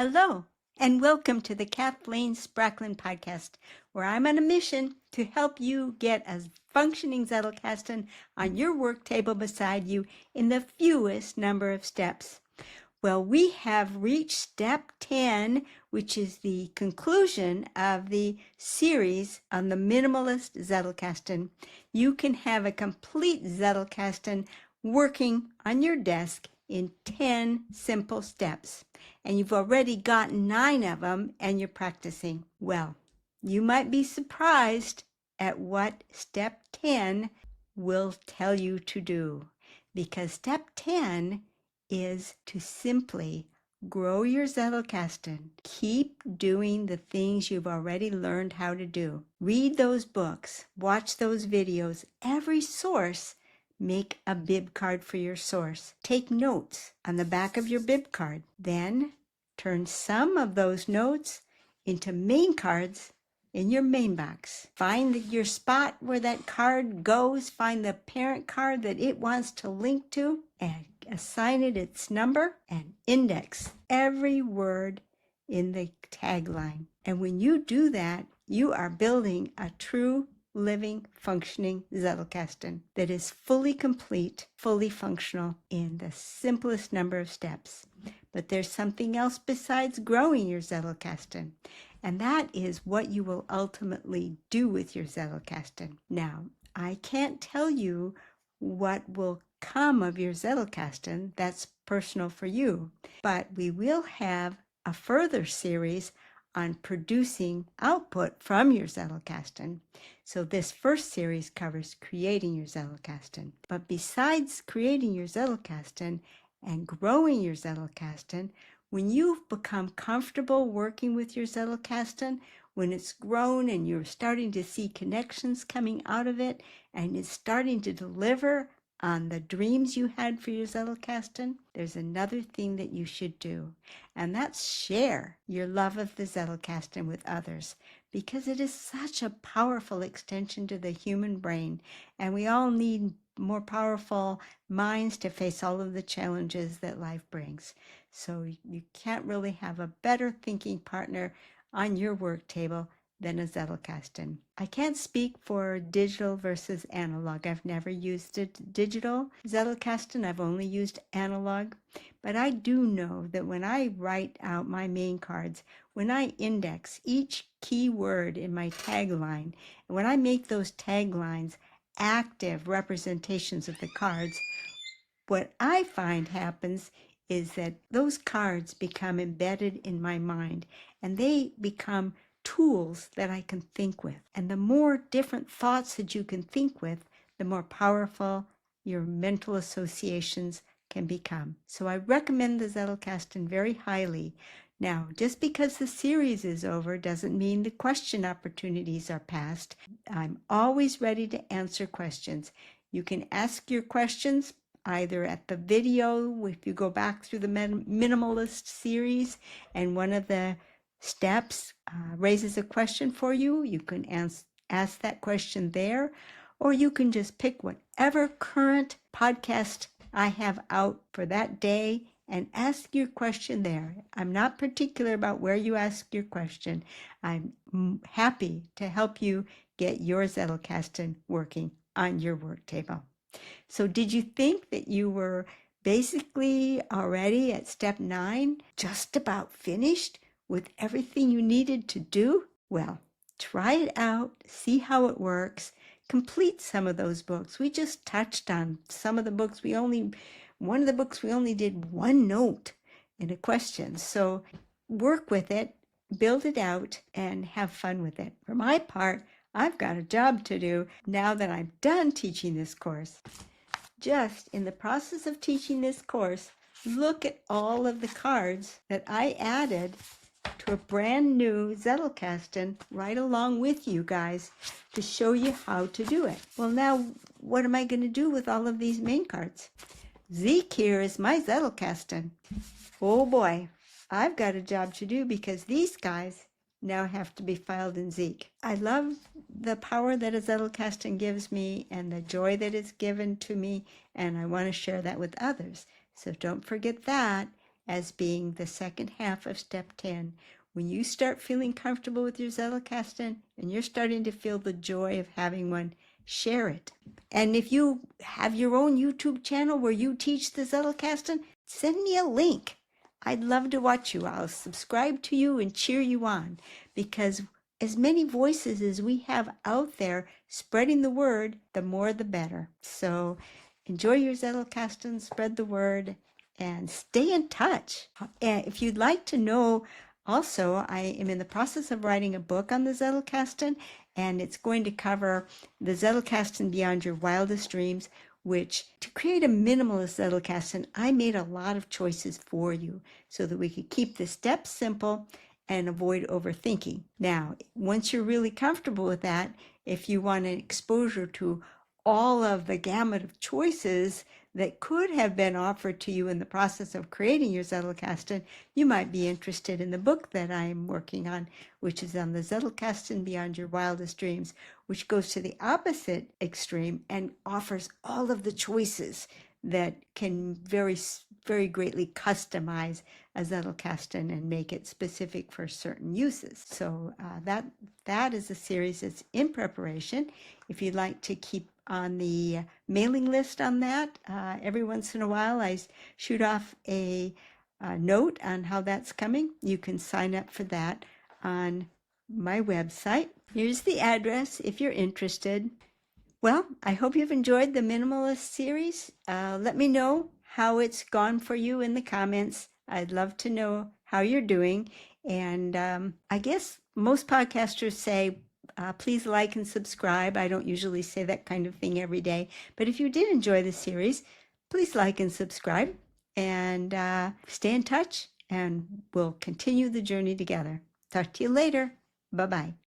Hello, and welcome to the Kathleen Spracklin podcast, where I'm on a mission to help you get a functioning Zettelkasten on your work table beside you in the fewest number of steps. Well, we have reached step 10, which is the conclusion of the series on the Minimalist Zettelkasten. You can have a complete Zettelkasten working on your desk in 10 simple steps. And you've already gotten 9 of them and you're practicing. Well, you might be surprised at what step 10 will tell you to do, because step 10 is to simply grow your Zettelkasten. Keep doing the things you've already learned how to do. Read those books, watch those videos. Every source, make a bib card for your source. Take notes on the back of your bib card. Then turn some of those notes into main cards in your main box. Find your spot where that card goes. Find the parent card that it wants to link to and assign it its number and index every word in the tagline. And when you do that, you are building a true, living, functioning Zettelkasten that is fully complete, fully functional in the simplest number of steps. But there's something else besides growing your Zettelkasten, and that is what you will ultimately do with your Zettelkasten. Now, I can't tell you what will come of your Zettelkasten. That's personal for you. But we will have a further series on producing output from your Zettelkasten. So this first series covers creating your Zettelkasten. But besides creating your Zettelkasten and growing your Zettelkasten, when you've become comfortable working with your Zettelkasten, when it's grown and you're starting to see connections coming out of it and it's starting to deliver on the dreams you had for your Zettelkasten, there's another thing that you should do, and that's share your love of the Zettelkasten with others, because it is such a powerful extension to the human brain, and we all need more powerful minds to face all of the challenges that life brings. So you can't really have a better thinking partner on your work table than a Zettelkasten. I can't speak for digital versus analog. I've never used a digital Zettelkasten. I've only used analog. But I do know that when I write out my main cards, when I index each key word in my tagline, and when I make those taglines active representations of the cards, what I find happens is that those cards become embedded in my mind, and they become tools that I can think with. And the more different thoughts that you can think with, the more powerful your mental associations can become. So I recommend the Zettelkasten very highly. Now, just because the series is over doesn't mean the question opportunities are past. I'm always ready to answer questions. You can ask your questions either at the video, if you go back through the Minimalist series, and one of the steps raises a question for you, you can ask that question there, or you can just pick whatever current podcast I have out for that day and ask your question there. I'm not particular about where you ask your question. I'm happy to help you get your Zettelkasten working on your work table. So did you think that you were basically already at step 9, just about finished with everything you needed to do? Well, try it out, see how it works, complete some of those books. We just touched on some of the books. One of the books we only did one note in a question. So work with it, build it out, and have fun with it. For my part, I've got a job to do now that I'm done teaching this course. Just in the process of teaching this course, look at all of the cards that I added to a brand new Zettelkasten right along with you guys to show you how to do it. Well, now what am I going to do with all of these main cards? Zeke here is my Zettelkasten. Oh boy, I've got a job to do because these guys now have to be filed in Zeke. I love the power that a Zettelkasten gives me and the joy that it's given to me, and I want to share that with others. So don't forget that, as being the second half of step 10. When you start feeling comfortable with your Zettelkasten and you're starting to feel the joy of having one, share it. And if you have your own YouTube channel where you teach the Zettelkasten, send me a link. I'd love to watch you. I'll subscribe to you and cheer you on, because as many voices as we have out there spreading the word, the more the better. So enjoy your Zettelkasten, spread the word, and stay in touch. And if you'd like to know, also, I am in the process of writing a book on the Zettelkasten, and it's going to cover the Zettelkasten Beyond Your Wildest Dreams, which, to create a minimalist Zettelkasten, I made a lot of choices for you so that we could keep the steps simple and avoid overthinking. Now, once you're really comfortable with that, if you want an exposure to all of the gamut of choices that could have been offered to you in the process of creating your Zettelkasten, you might be interested in the book that I'm working on, which is on the Zettelkasten Beyond Your Wildest Dreams, which goes to the opposite extreme and offers all of the choices that can very greatly customize a Zettelkasten and make it specific for certain uses. So that is a series that's in preparation. If you'd like to keep on the mailing list on that, every once in a while I shoot off a note on how that's coming. You can sign up for that on my website. Here's the address if you're interested. Well, I hope you've enjoyed the Minimalist series. Let me know how it's gone for you in the comments. I'd love to know how you're doing. And I guess most podcasters say, please like and subscribe. I don't usually say that kind of thing every day. But if you did enjoy the series, please like and subscribe, and stay in touch, and we'll continue the journey together. Talk to you later. Bye-bye.